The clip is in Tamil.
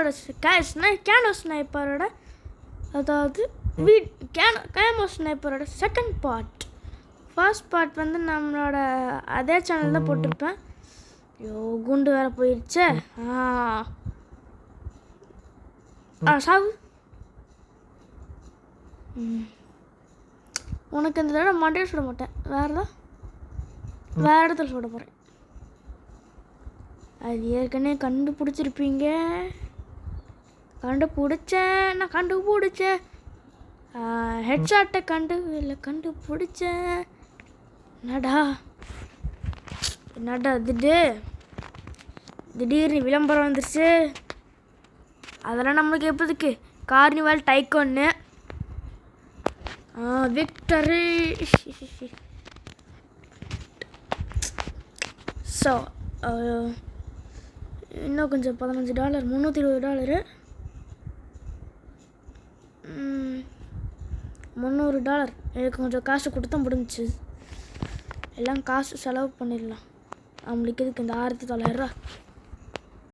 கேமோட கேனோ ஸ்னைப்பரோட அதாவது கேமோ ஸ்னைப்பரோட செகண்ட் பார்ட். ஃபர்ஸ்ட் பார்ட் வந்து நம்மளோட அதே சேனல் தான் போட்டிருப்பேன். ஐயோ குண்டு வேறு போயிடுச்சே. சாவு. உனக்கு இந்த தடவை மண்டையை சுட மாட்டேன், வேறு இடத்துல சுட போகிறேன். அது ஏற்கனவே கண்டுபிடிச்சிருப்பீங்க. நான் கண்டுபிடிச்சேன். ஹெட்ஷாட்டை கண்டுபிடிச்சேன். என்னடா திடீர்னு விளம்பரம் வந்துருச்சு. அதெல்லாம் நம்மளுக்கு எப்போதுக்கு கார்னிவல் டைக்கோன்னு விக்டரி. ஸோ இன்னும் கொஞ்சம் $15 $320 $300. எனக்கு கொஞ்சம் காசு கொடுத்தா முடிஞ்சிச்சு. எல்லாம் காசு செலவு பண்ணிடலாம். நம்மளுக்கு இதுக்கு இந்த $1900